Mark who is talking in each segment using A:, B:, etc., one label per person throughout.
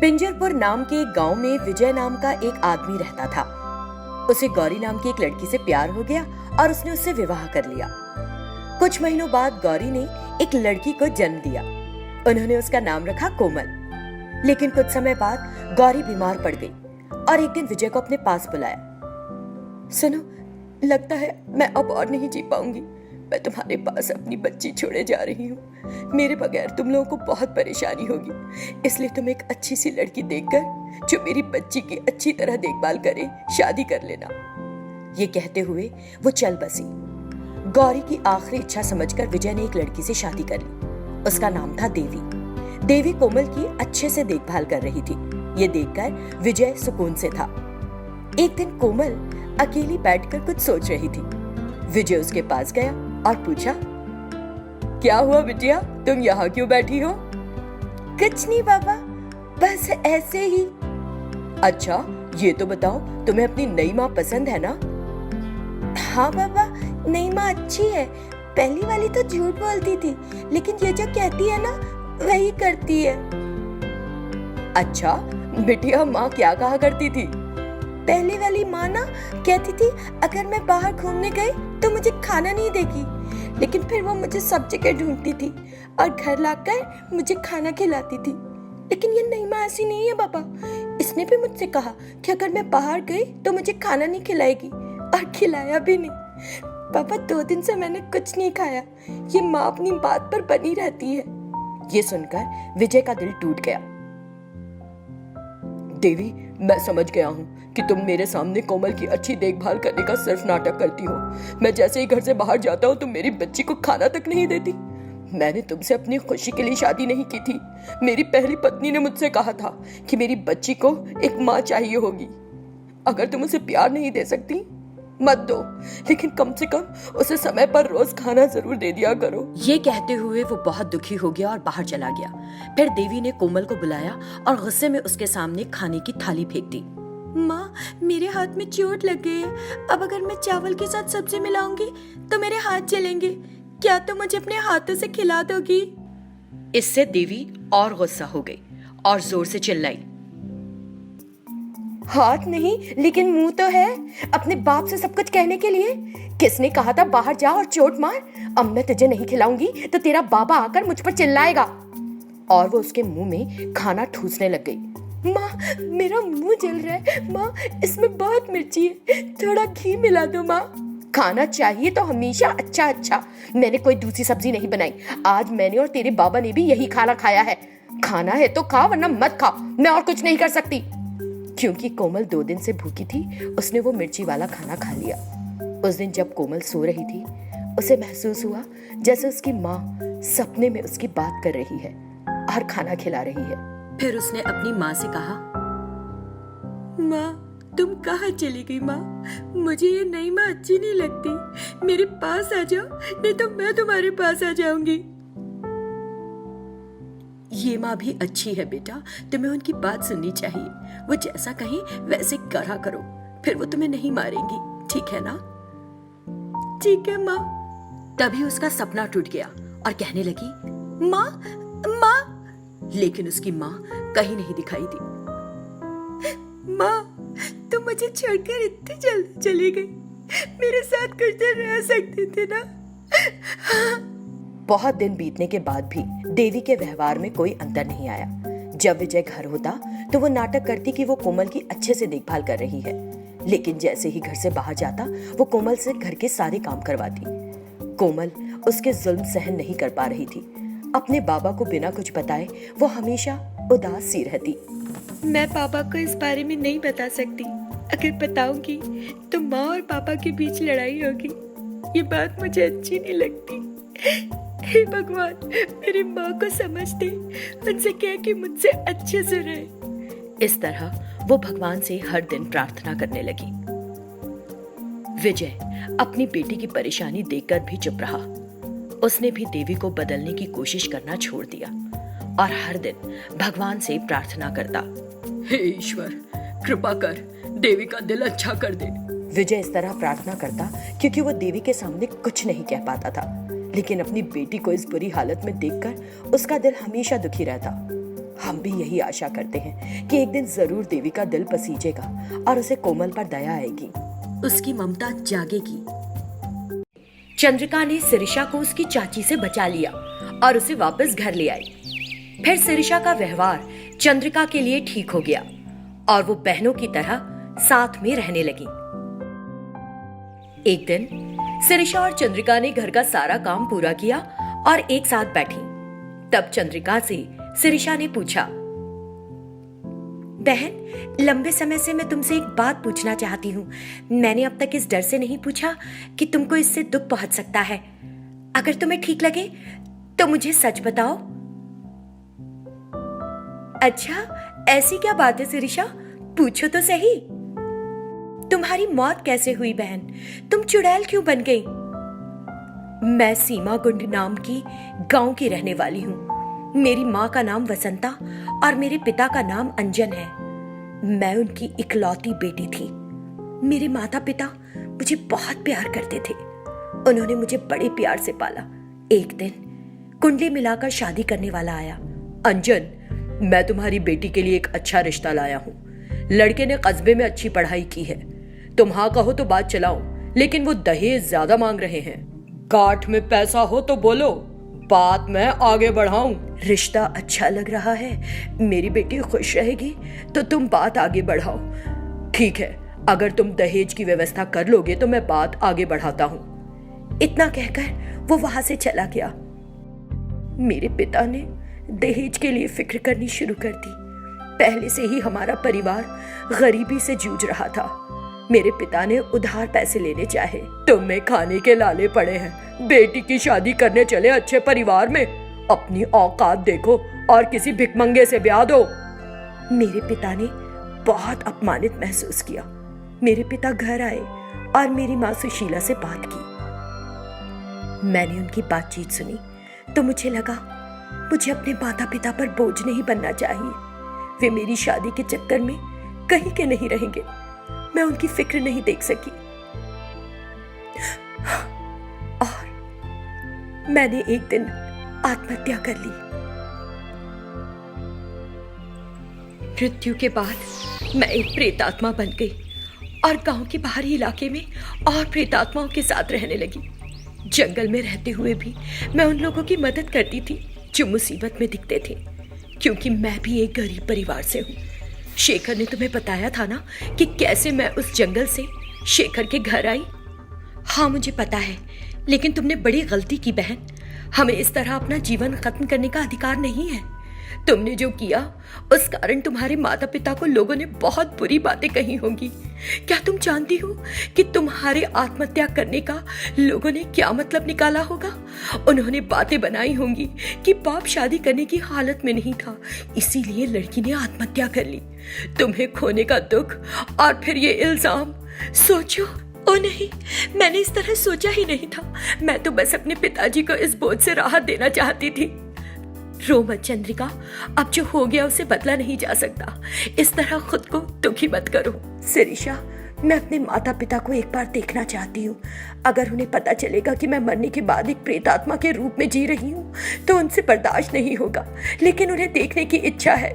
A: पिंजरपुर नाम के एक गांव में विजय नाम का एक आदमी रहता था। उसे गौरी नाम की एक लड़की से प्यार हो गया और उसने उससे विवाह कर लिया। कुछ महीनों बाद गौरी ने एक लड़की को जन्म दिया। उन्होंने उसका नाम रखा कोमल। लेकिन कुछ समय बाद गौरी बीमार पड़ गई और एक दिन विजय को अपने पास बुलाया। सुनो, लगता है मैं अब और नहीं जी पाऊंगी। मैं तुम्हारे पास अपनी बच्ची छोड़े जा रही हूँ। मेरे बगैर तुम लोगों को बहुत परेशानी होगी, इसलिए तुम एक अच्छी सी लड़की देखकर जो मेरी बच्ची की अच्छी तरह देखभाल करे शादी कर लेना। ये कहते हुए वो चल बसी। गौरी की आखिरी इच्छा समझकर विजय ने एक लड़की से शादी कर ली। उसका नाम था देवी। देवी कोमल की अच्छे से देखभाल कर रही थी। ये देखकर विजय सुकून से था। एक दिन कोमल अकेली बैठकर कुछ सोच रही थी। विजय उसके पास गया और पूछा, क्या हुआ बिटिया, तुम यहाँ क्यों बैठी हो?
B: कुछ नहीं बाबा, बस ऐसे ही।
A: अच्छा, ये तो बताओ, तुम्हें अपनी नई माँ पसंद है ना?
B: हाँ बाबा, नई माँ अच्छी है। पहली वाली तो झूठ बोलती थी, लेकिन ये जो कहती है ना वही करती है।
A: अच्छा बिटिया, माँ क्या कहा करती थी?
B: पहली वाली माँ ना कहती थी अगर मैं बाहर घूमने गई तो मुझे खाना नहीं देगी, लेकिन फिर वो मुझे सब जगह ढूंढती थी और घर लाकर मुझे खाना खिलाती थी। लेकिन ये नई माँ ऐसी नहीं है बाबा। इसने भी मुझसे कहा कि अगर मैं बाहर गई तो मुझे खाना नहीं खिलाएगी, और खिलाया भी नहीं। पापा, 2 दिन से मैंने कुछ नहीं खाया। ये माँ अपनी बात पर बनी रहती है।
A: ये सुनकर विजय का दिल टूट गया। देवी, मैं समझ गया हूँ कि तुम मेरे सामने कोमल की अच्छी देखभाल करने का सिर्फ नाटक करती हो। मैं जैसे ही घर से बाहर जाता हूँ तुम मेरी बच्ची को खाना तक नहीं देती। मैंने तुमसे अपनी खुशी के लिए शादी नहीं की थी। मेरी पहली पत्नी ने मुझसे कहा था कि मेरी बच्ची को एक माँ चाहिए होगी। अगर तुम उसे प्यार नहीं दे सकती मत दो, लेकिन कम से कम उसे समय पर रोज खाना जरूर दे दिया करो। ये कहते हुए वो बहुत दुखी हो गया और बाहर चला गया। फिर देवी ने कोमल को बुलाया और गुस्से में उसके सामने खाने की थाली फेंक दी।
B: माँ, मेरे हाथ में चोट लग गई है। अब अगर मैं चावल के साथ सब्जी मिलाऊंगी तो मेरे हाथ जलेंगे। क्या तुम मुझे अपने हाथों से खिला दोगी?
A: इससे देवी और गुस्सा हो गई और जोर से चिल्लाई,
B: हाथ नहीं लेकिन मुंह तो है, अपने बाप से सब कुछ कहने के लिए। किसने कहा था बाहर जा और चोट मार? अब मैं तुझे नहीं खिलाऊंगी तो तेरा बाबा आकर मुझ पर चिल्लाएगा।
A: और वो उसके मुंह में खाना ठूसने लग गई।
B: माँ, मेरा मुंह जल रहा है। माँ, इसमें बहुत मिर्ची है, थोड़ा घी मिला दो। माँ,
A: खाना चाहिए तो हमेशा अच्छा अच्छा। मैंने कोई दूसरी सब्जी नहीं बनाई। आज मैंने और तेरे बाबा ने भी यही खाना खाया है। खाना है तो खा, वरना मत खा। मैं और कुछ नहीं कर सकती। क्योंकि कोमल 2 दिन से भूखी थी, उसने वो मिर्ची वाला खाना खा लिया। उस दिन जब कोमल सो रही थी, उसे महसूस हुआ जैसे उसकी माँ सपने में उसकी बात कर रही है और खाना खिला रही है। फिर उसने अपनी माँ से कहा,
B: माँ, तुम कहाँ चली गई? माँ, मुझे ये नई माँ अच्छी नहीं लगती। मेरे पास आ जाओ, नहीं तो मैं तुम्हारे पास आ जाऊंगी।
A: ये माँ भी अच्छी है बेटा, तुम्हें उनकी बात सुननी चाहिए। वो जैसा कहें वैसे करा करो, फिर वो तुम्हें नहीं मारेंगी, ठीक है ना?
B: ठीक है माँ।
A: तभी उसका सपना टूट गया और कहने लगी,
B: माँ, माँ।
A: लेकिन उसकी माँ कहीं नहीं दिखाई दी।
B: माँ, तुम मुझे छोड़कर इतनी जल्दी चली गई। मेरे साथ कुछ देर रह सकते थे ना?
A: बहुत दिन बीतने के बाद भी देवी के व्यवहार में कोई अंतर नहीं आया। जब विजय घर होता तो वो नाटक करती कि वो कोमल की अच्छे से देखभाल कर रही है, लेकिन जैसे ही घर से बाहर जाता वो कोमल से घर के सारे काम करवाती। कोमल उसके जुल्म सहन नहीं कर पा रही थी। अपने बाबा को बिना कुछ बताए वो हमेशा उदास सी रहती।
B: मैं पापा को इस बारे में नहीं बता सकती। अगर बताऊंगी तो माँ और पापा के बीच लड़ाई होगी। ये बात मुझे अच्छी नहीं लगती। हे भगवान, मेरी माँ को समझ दे, उनसे कह कि मुझसे अच्छे से रहे।
A: इस तरह वो भगवान से हर दिन प्रार्थना करने लगी। विजय अपनी बेटी की परेशानी देखकर भी चुप रहा। उसने भी देवी को बदलने की कोशिश करना छोड़ दिया और हर दिन भगवान से प्रार्थना करता, हे ईश्वर, कृपा कर, देवी का दिल अच्छा कर दे। विजय इस तरह प्रार्थना करता क्योंकि वो देवी के सामने कुछ नहीं कह पाता था, लेकिन अपनी बेटी को इस बुरी हालत में देखकर उसका दिल हमेशा दुखी रहता। हम भी यही आशा करते हैं कि एक दिन जरूर देवी का दिल पसीजेगा और उसे कोमल पर दया आएगी, उसकी ममता जागेगी। चंद्रिका ने सिरिशा को उसकी चाची से बचा लिया और उसे वापस घर ले आई। फिर सिरिशा का व्यवहार चंद्रिका के लिए ठीक हो गया और वो बहनों की तरह साथ में रहने लगी। एक दिन सिरिशा और चंद्रिका ने घर का सारा काम पूरा किया और एक साथ बैठी। तब चंद्रिका से सिरिशा ने पूछा, बहन, लंबे समय से मैं तुमसे एक बात पूछना चाहती हूँ। मैंने अब तक इस डर से नहीं पूछा कि तुमको इससे दुख पहुंच सकता है। अगर तुम्हें ठीक लगे तो मुझे सच बताओ। अच्छा, ऐसी क्या बात है सिरिशा? पूछो तो सही। तुम्हारी मौत कैसे हुई बहन? तुम चुड़ैल क्यों बन गई? मैं सीमा कुंड नाम की गांव की रहने वाली हूँ। मेरी माँ का नाम वसंता और मेरे पिता का नाम अंजन है। मैं उनकी इकलौती बेटी थी। मेरे माता पिता मुझे बहुत प्यार करते थे। उन्होंने मुझे बड़े प्यार से पाला। एक दिन कुंडली मिलाकर शादी करने वाला आया। अंजन, मैं तुम्हारी बेटी के लिए एक अच्छा रिश्ता लाया हूँ। लड़के ने कस्बे में अच्छी पढ़ाई की है। तुम हाँ कहो तो बात चलाओ, लेकिन वो दहेज ज्यादा मांग रहे हैं। गांठ में पैसा हो तो बोलो, बात मैं आगे बढ़ाऊं। रिश्ता अच्छा लग रहा है, मेरी बेटी खुश रहेगी तो तुम बात आगे बढ़ाओ। ठीक है, अगर तुम दहेज की व्यवस्था कर लोगे तो मैं बात आगे बढ़ाता हूँ। इतना कहकर वो वहां से चला गया। मेरे पिता ने दहेज के लिए फिक्र करनी शुरू कर दी। पहले से ही हमारा परिवार गरीबी से जूझ रहा था। मेरे पिता ने उधार पैसे लेने चाहे। तुम्हें खाने के लाले पड़े हैं। बेटी की शादी करने चले अच्छे परिवार में। अपनी औकात देखो और किसी भिखमंगे से ब्याह दो। मेरे पिता ने बहुत अपमानित महसूस किया। मेरे पिता घर आए और मेरी माँ सुशीला से बात की। मैंने उनकी बातचीत सुनी तो मुझे लगा मुझे अपने माता पिता पर बोझ नहीं बनना चाहिए। वे मेरी शादी के चक्कर में कहीं के नहीं रहेंगे। मैं उनकी फिक्र नहीं देख सकी और मैंने एक दिन आत्महत्या कर ली। मृत्यु के बाद मैं एक प्रेतात्मा बन गई और गांव के बाहरी इलाके में और प्रेतात्माओं के साथ रहने लगी। जंगल में रहते हुए भी मैं उन लोगों की मदद करती थी जो मुसीबत में दिखते थे, क्योंकि मैं भी एक गरीब परिवार से हूँ। शेखर ने तुम्हें बताया था ना कि कैसे मैं उस जंगल से शेखर के घर आई। हाँ, मुझे पता है, लेकिन तुमने बड़ी गलती की बहन। हमें इस तरह अपना जीवन खत्म करने का अधिकार नहीं है। तुमने जो किया उस कारण तुम्हारे माता पिता को लोगों ने बहुत बुरी बातें कही होंगी। क्या तुम जानती हो कि तुम्हारे आत्महत्या करने का लोगों ने क्या मतलब निकाला होगा? उन्होंने बातें बनाई होंगी कि बाप शादी करने की हालत में नहीं था, इसीलिए लड़की ने आत्महत्या कर ली। तुम्हें खोने का दुख और फिर ये इल्जाम। सोचो। ओ नहीं, मैंने इस तरह सोचा ही नहीं था। मैं तो बस अपने पिताजी को इस बोझ से राहत देना चाहती थी। रो मत चंद्रिका, अब जो हो गया उसे बदला नहीं जा सकता। इस तरह खुद को दुखी मत करो। सिरिशा, मैं अपने माता पिता को एक बार देखना चाहती हूँ। अगर उन्हें पता चलेगा कि मैं मरने के बाद एक प्रेतात्मा के रूप में जी रही हूँ तो उनसे बर्दाश्त नहीं होगा, लेकिन उन्हें देखने की इच्छा है।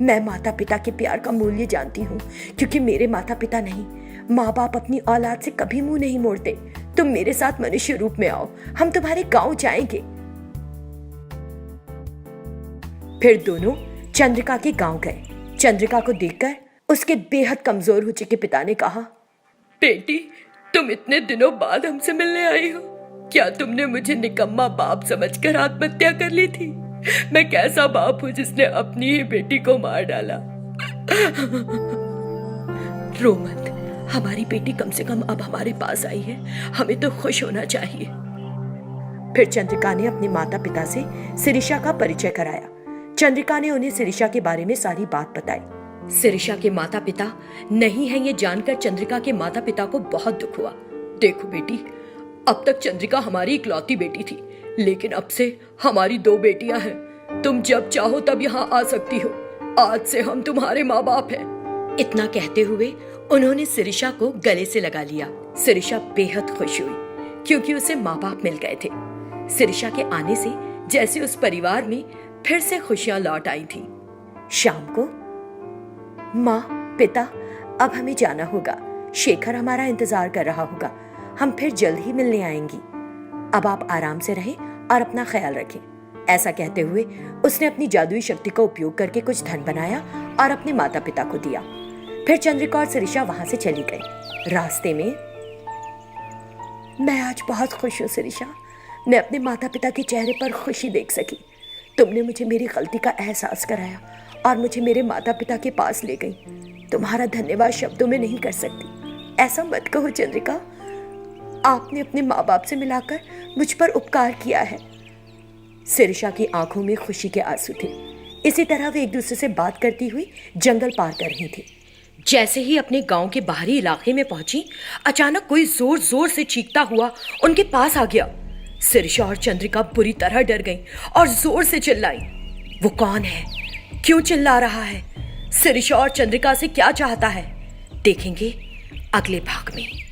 A: मैं माता पिता के प्यार का मूल्य जानती हूँ, क्योंकि मेरे माता पिता नहीं, माँ बाप अपनी औलाद से कभी मुंह नहीं मोड़ते। तुम मेरे साथ मनुष्य रूप में आओ, हम तुम्हारे गांव जाएंगे। फिर दोनों चंद्रिका के गांव गए। चंद्रिका को देखकर उसके बेहद कमजोर हो चुके पिता ने कहा, बेटी, तुम इतने दिनों बाद हमसे मिलने आई हो। क्या तुमने मुझे निकम्मा बाप समझकर आत्महत्या कर ली थी? मैं कैसा बाप हूं जिसने अपनी ही बेटी को मार डाला। रो मत, हमारी बेटी कम से कम अब हमारे पास आई है, हमें तो खुश होना चाहिए। फिर चंद्रिका ने अपने माता पिता से सिरिशा का परिचय कराया। चंद्रिका ने उन्हें सिरिशा के बारे में सारी बात बताई। सिरिशा के माता पिता नहीं हैं ये जानकर चंद्रिका के माता पिता को बहुत दुख हुआ। देखो बेटी, अब तक चंद्रिका हमारी इकलौती बेटी थी, लेकिन अब से हमारी 2 बेटियां हैं। तुम जब चाहो तब यहाँ आ सकती हो। आज से हम तुम्हारे माँ बाप हैं। इतना कहते हुए उन्होंने सिरिशा को गले से लगा लिया। सिरिशा बेहद खुश हुई, क्योंकि उसे माँ बाप मिल गए थे। सिरिशा के आने से जैसे उस परिवार में फिर से खुशियां लौट आई थी। शाम को, माँ, पिता, अब हमें जाना होगा। शेखर हमारा इंतजार कर रहा होगा। हम फिर जल्द ही मिलने आएंगी। अब आप आराम से रहें और अपना ख्याल रखें। ऐसा कहते हुए उसने अपनी जादुई शक्ति का उपयोग करके कुछ धन बनाया और अपने माता पिता को दिया। फिर चंद्रिका और शिरीषा वहां से चली गई। रास्ते में, मैं आज बहुत खुश हूँ शिरीषा। मैं अपने माता पिता के चेहरे पर खुशी देख सकी। तुमने मुझे मेरी गलती का एहसास कराया और मुझे मेरे माता पिता के पास ले गई। तुम्हारा धन्यवाद शब्दों में नहीं कर सकती। ऐसा मत कहो चंद्रिका। आपने अपने माँ बाप से मिलाकर मुझ पर उपकार किया है। शिरीषा की आंखों में खुशी के आंसू थे। इसी तरह वे एक दूसरे से बात करती हुई जंगल पार कर रही थी। जैसे ही अपने गांव के बाहरी इलाके में पहुंची, अचानक कोई जोर जोर से चीखता हुआ उनके पास आ गया। शिरीषा और चंद्रिका बुरी तरह डर गईं और जोर से चिल्लाई। वो कौन है? क्यों चिल्ला रहा है? शिरीषा और चंद्रिका से क्या चाहता है? देखेंगे अगले भाग में।